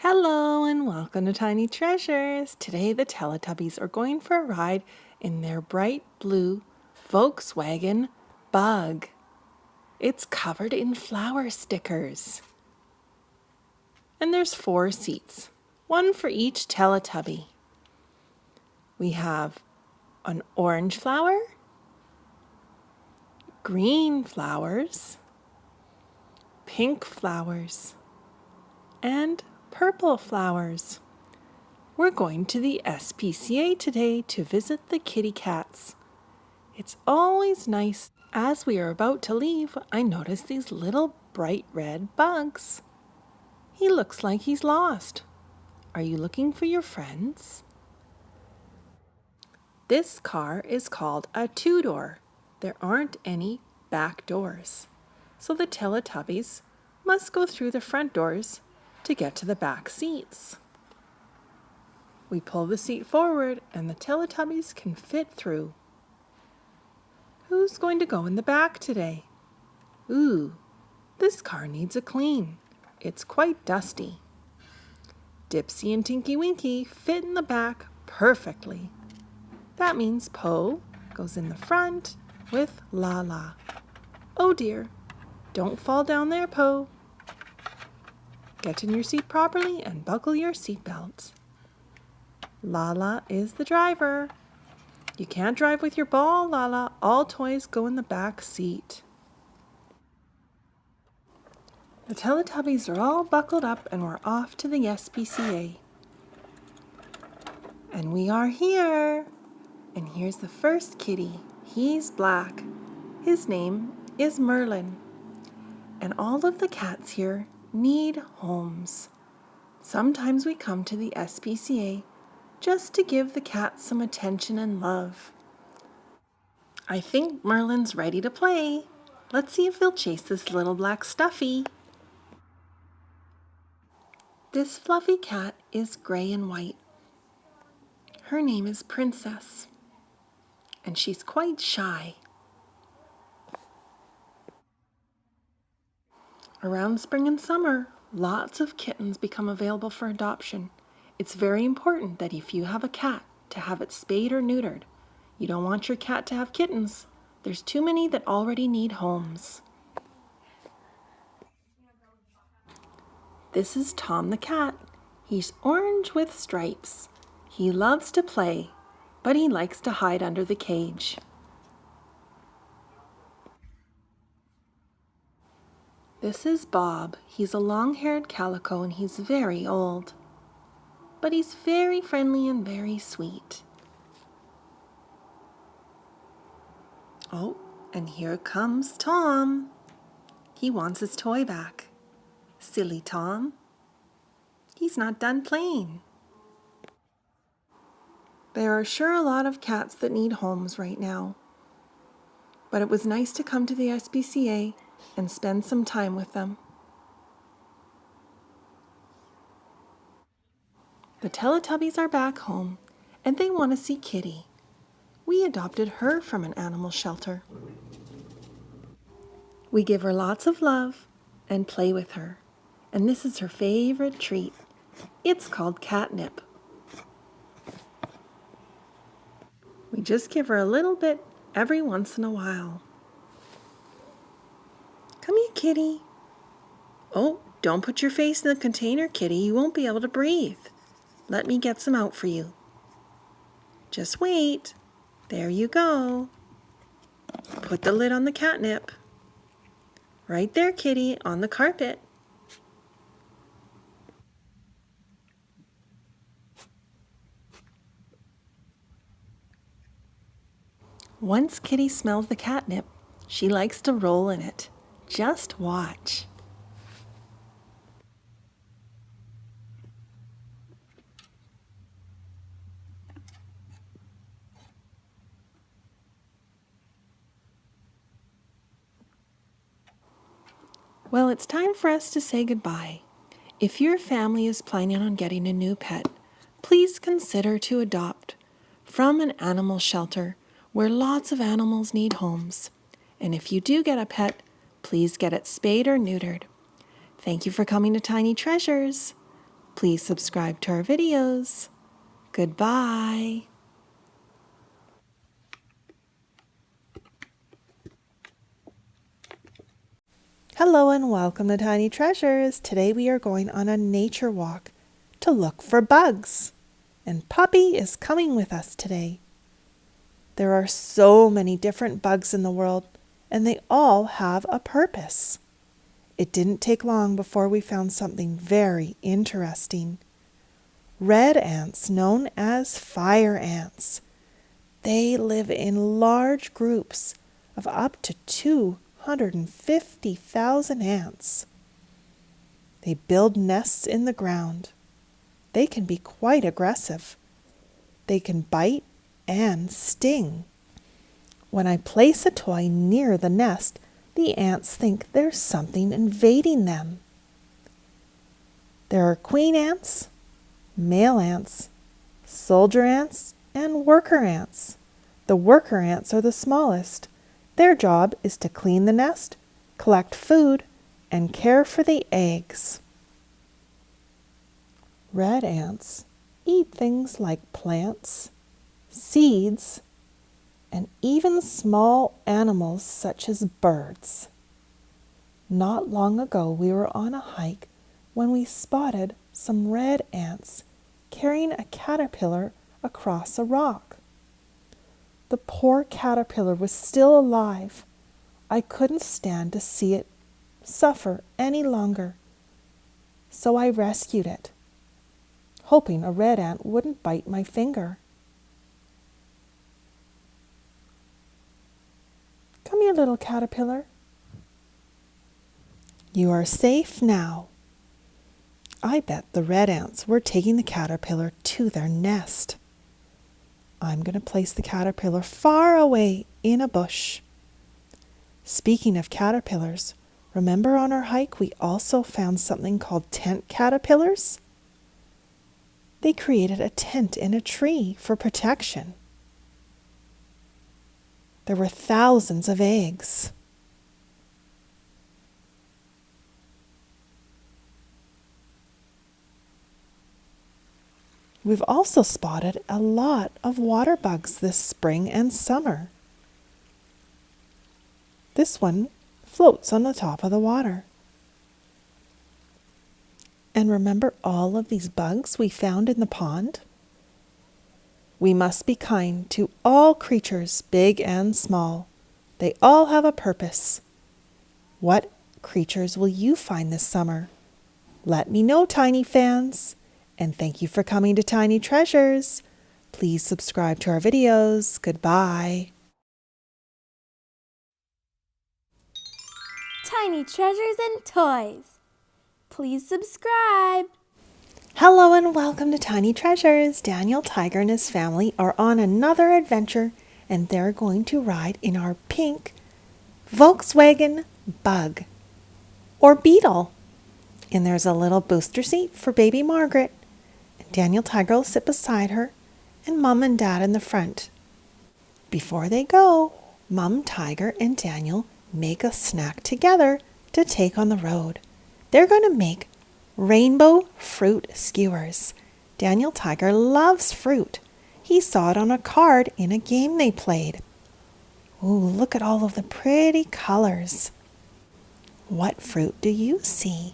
Hello and welcome to Tiny Treasures. Today the Teletubbies are going for a ride in their bright blue Volkswagen Bug. It's covered in flower stickers. And there's 4 seats, one for each Teletubby. We have an orange flower, green flowers, pink flowers, and purple flowers. We're going to the SPCA today to visit the kitty cats. It's always nice. As we are about to leave, I noticed these little bright red bugs. He looks like he's lost. Are you looking for your friends? This car is called a two-door. There aren't any back doors, so the Teletubbies must go through the front doors to get to the back seats. We pull the seat forward and the Teletubbies can fit through. Who's going to go in the back today? Ooh, this car needs a clean. It's quite dusty. Dipsy and Tinky Winky fit in the back perfectly. That means Po goes in the front with Lala. Oh dear, don't fall down there, Po. Get in your seat properly and buckle your seatbelt. Lala is the driver. You can't drive with your ball, Lala. All toys go in the back seat. The Teletubbies are all buckled up and we're off to the SPCA. And we are here. And here's the first kitty. He's black. His name is Merlin. And all of the cats here need homes. Sometimes we come to the SPCA just to give the cats some attention and love. I think Merlin's ready to play. Let's see if he'll chase this little black stuffy. This fluffy cat is gray and white. Her name is Princess, and she's quite shy. Around spring and summer, lots of kittens become available for adoption. It's very important that if you have a cat, to have it spayed or neutered. You don't want your cat to have kittens. There's too many that already need homes. This is Tom the cat. He's orange with stripes. He loves to play, but he likes to hide under the cage. This is Bob. He's a long-haired calico and he's very old. But he's very friendly and very sweet. Oh, and here comes Tom. He wants his toy back. Silly Tom. He's not done playing. There are sure a lot of cats that need homes right now. But it was nice to come to the SPCA and spend some time with them. The Teletubbies are back home, and they want to see Kitty. We adopted her from an animal shelter. We give her lots of love and play with her, and this is her favorite treat. It's called catnip. We just give her a little bit every once in a while. Come here, Kitty. Oh, don't put your face in the container, Kitty. You won't be able to breathe. Let me get some out for you. Just wait. There you go. Put the lid on the catnip. Right there, Kitty, on the carpet. Once Kitty smells the catnip, she likes to roll in it. Just watch. Well, it's time for us to say goodbye. If your family is planning on getting a new pet, please consider to adopt from an animal shelter where lots of animals need homes. And if you do get a pet, please get it spayed or neutered. Thank you for coming to Tiny Treasures. Please subscribe to our videos. Goodbye. Hello and welcome to Tiny Treasures. Today we are going on a nature walk to look for bugs. And Puppy is coming with us today. There are so many different bugs in the world, and they all have a purpose. It didn't take long before we found something very interesting. Red ants, known as fire ants. They live in large groups of up to 250,000 ants. They build nests in the ground. They can be quite aggressive. They can bite and sting. When I place a toy near the nest, the ants think there's something invading them. There are queen ants, male ants, soldier ants, and worker ants. The worker ants are the smallest. Their job is to clean the nest, collect food, and care for the eggs. Red ants eat things like plants, seeds, and even small animals such as birds. Not long ago we were on a hike when we spotted some red ants carrying a caterpillar across a rock. The poor caterpillar was still alive. I couldn't stand to see it suffer any longer, so I rescued it, hoping a red ant wouldn't bite my finger. Come here, little caterpillar. You are safe now. I bet the red ants were taking the caterpillar to their nest. I'm going to place the caterpillar far away in a bush. Speaking of caterpillars, remember on our hike we also found something called tent caterpillars? They created a tent in a tree for protection. There were thousands of eggs. We've also spotted a lot of water bugs this spring and summer. This one floats on the top of the water. And remember all of these bugs we found in the pond? We must be kind to all creatures, big and small. They all have a purpose. What creatures will you find this summer? Let me know, tiny fans. And thank you for coming to Tiny Treasures. Please subscribe to our videos. Goodbye. Tiny Treasures and Toys. Please subscribe. Hello and welcome to Tiny Treasures. Daniel Tiger and his family are on another adventure, and they're going to ride in our pink Volkswagen Bug or Beetle. And there's a little booster seat for baby Margaret. Daniel Tiger will sit beside her, and Mom and Dad in the front. Before they go, Mom Tiger and Daniel make a snack together to take on the road. They're going to make rainbow fruit skewers. Daniel Tiger loves fruit. He saw it on a card in a game they played. Ooh, look at all of the pretty colors. What fruit do you see?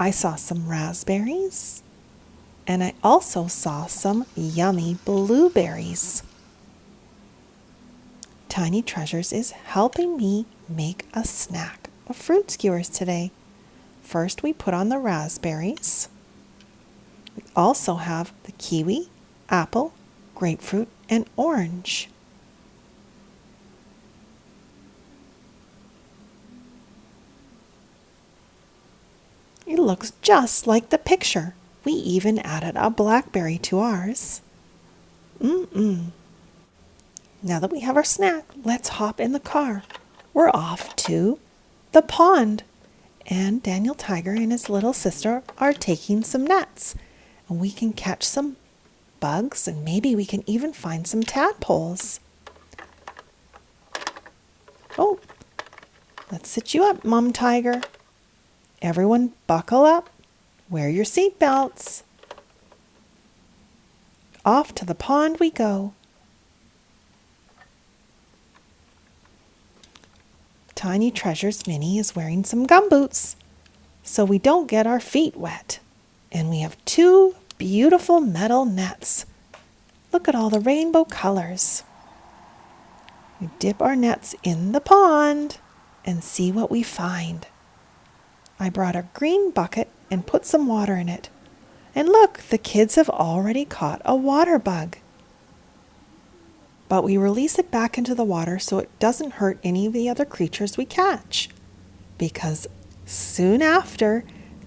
I saw some raspberries. And I also saw some yummy blueberries. Tiny Treasures is helping me make a snack of fruit skewers today. First, we put on the raspberries. We also have the kiwi, apple, grapefruit, and orange. It looks just like the picture. We even added a blackberry to ours. Now that we have our snack, let's hop in the car. We're off to the pond. And Daniel Tiger and his little sister are taking some nets. And we can catch some bugs, and maybe we can even find some tadpoles. Oh, let's sit you up, Mom Tiger. Everyone buckle up. Wear your seatbelts. Off to the pond we go. Tiny Treasure's Minnie is wearing some gumboots so we don't get our feet wet. And we have 2 beautiful metal nets. Look at all the rainbow colors. We dip our nets in the pond and see what we find. I brought a green bucket and put some water in it. And look, the kids have already caught a water bug. But we release it back into the water so it doesn't hurt any of the other creatures we catch. Because soon after,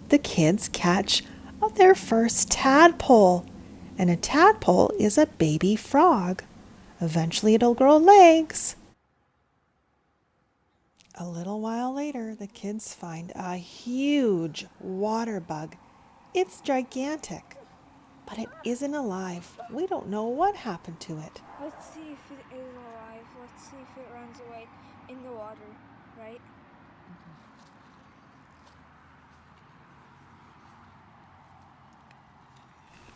the kids catch their first tadpole. And a tadpole is a baby frog. Eventually it'll grow legs. A little while later, the kids find a huge water bug. It's gigantic, but it isn't alive. We don't know what happened to it. Let's see if it is alive. Let's see if it runs away in the water, right?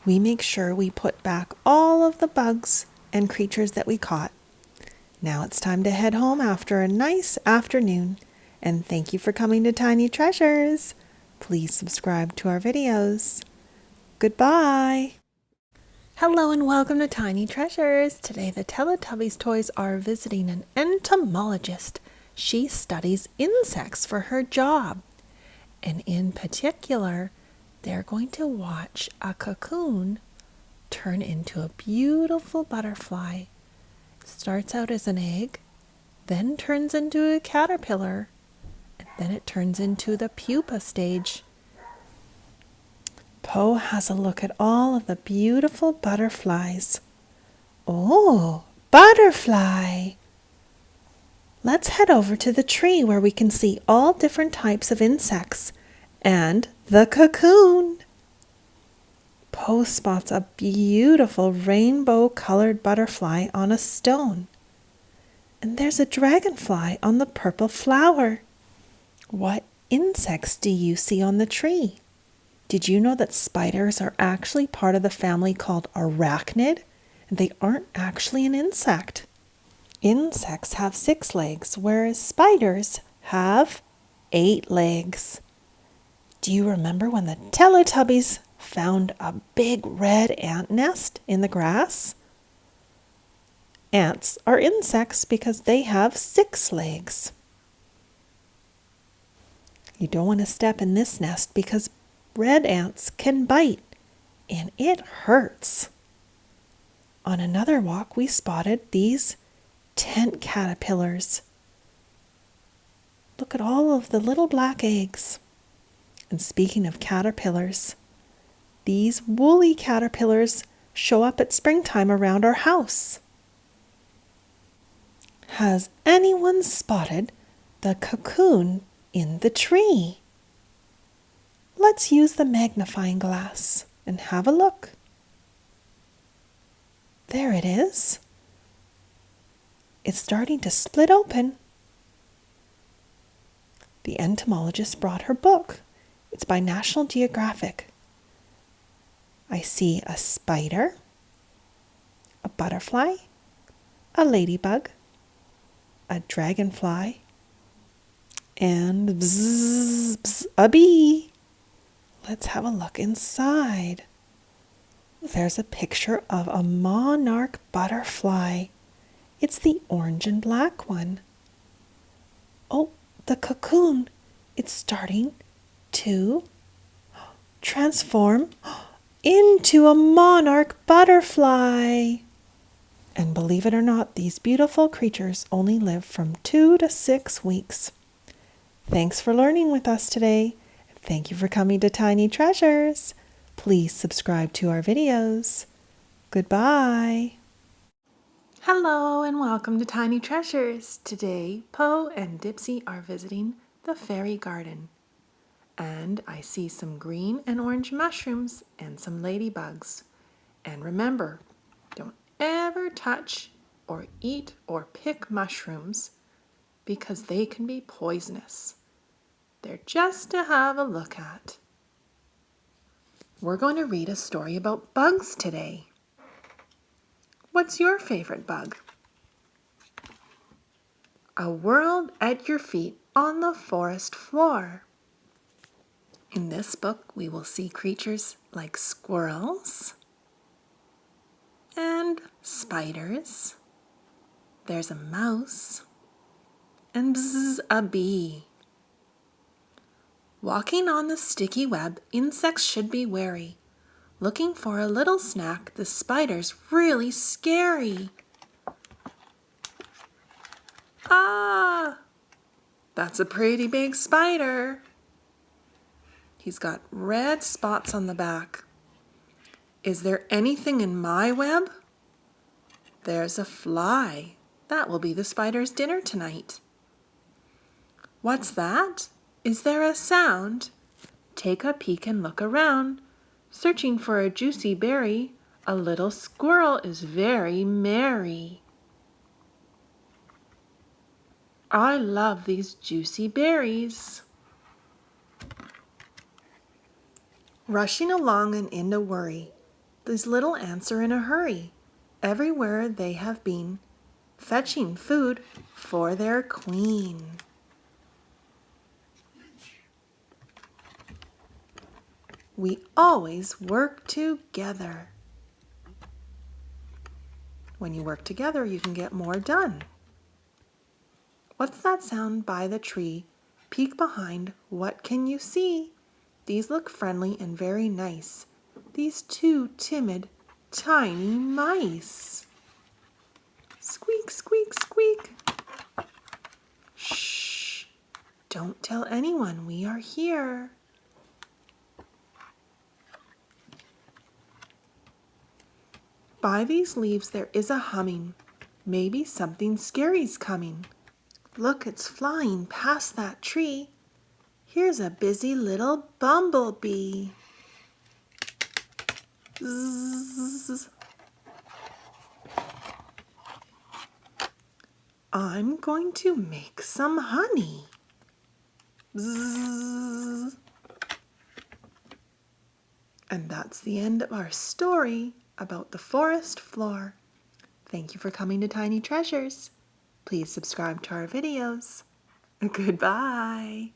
We make sure we put back all of the bugs and creatures that we caught. Now it's time to head home after a nice afternoon. And thank you for coming to Tiny Treasures. Please subscribe to our videos. Goodbye. Hello and welcome to Tiny Treasures. Today the Teletubbies toys are visiting an entomologist. She studies insects for her job. And in particular, they're going to watch a cocoon turn into a beautiful butterfly. Starts out as an egg, then turns into a caterpillar, and then it turns into the pupa stage. Poe has a look at all of the beautiful butterflies. Oh, butterfly! Let's head over to the tree where we can see all different types of insects and the cocoon. Poe spots a beautiful rainbow-colored butterfly on a stone. And there's a dragonfly on the purple flower. What insects do you see on the tree? Did you know that spiders are actually part of the family called arachnid? And they aren't actually an insect. Insects have 6 legs, whereas spiders have 8 legs. Do you remember when the Teletubbies found a big red ant nest in the grass? Ants are insects because they have 6 legs. You don't want to step in this nest because red ants can bite, and it hurts. On another walk, we spotted these tent caterpillars. Look at all of the little black eggs. And speaking of caterpillars, these woolly caterpillars show up at springtime around our house. Has anyone spotted the cocoon in the tree? Let's use the magnifying glass and have a look. There it is. It's starting to split open. The entomologist brought her book. It's by National Geographic. I see a spider, a butterfly, a ladybug, a dragonfly, and bzz, bzz, a bee. Let's have a look inside. There's a picture of a monarch butterfly. It's the orange and black one. Oh, the cocoon. It's starting to transform into a monarch butterfly. And believe it or not, these beautiful creatures only live from 2 to 6 weeks. Thanks for learning with us today. Thank you for coming to Tiny Treasures. Please subscribe to our videos. Goodbye. Hello and welcome to Tiny Treasures. Today, Poe and Dipsy are visiting the fairy garden. And I see some green and orange mushrooms and some ladybugs. And remember, don't ever touch or eat or pick mushrooms because they can be poisonous. They're just to have a look at. We're going to read a story about bugs today. What's your favorite bug? A world at your feet on the forest floor. In this book, we will see creatures like squirrels and spiders. There's a mouse and bzz, a bee. Walking on the sticky web, insects should be wary. Looking for a little snack, the spider's really scary. Ah! That's a pretty big spider. He's got red spots on the back. Is there anything in my web? There's a fly. That will be the spider's dinner tonight. What's that? Is there a sound? Take a peek and look around. Searching for a juicy berry, a little squirrel is very merry. I love these juicy berries. Rushing along and in a worry, these little ants are in a hurry. Everywhere they have been, fetching food for their queen. We always work together. When you work together, you can get more done. What's that sound by the tree? Peek behind, what can you see? These look friendly and very nice. These two timid, tiny mice. Squeak, squeak, squeak. Shh, don't tell anyone we are here. By these leaves there is a humming. Maybe something scary's coming. Look, it's flying past that tree. Here's a busy little bumblebee. Zzz. I'm going to make some honey. Zzz. And that's the end of our story about the forest floor. Thank you for coming to Tiny Treasures. Please subscribe to our videos. Goodbye.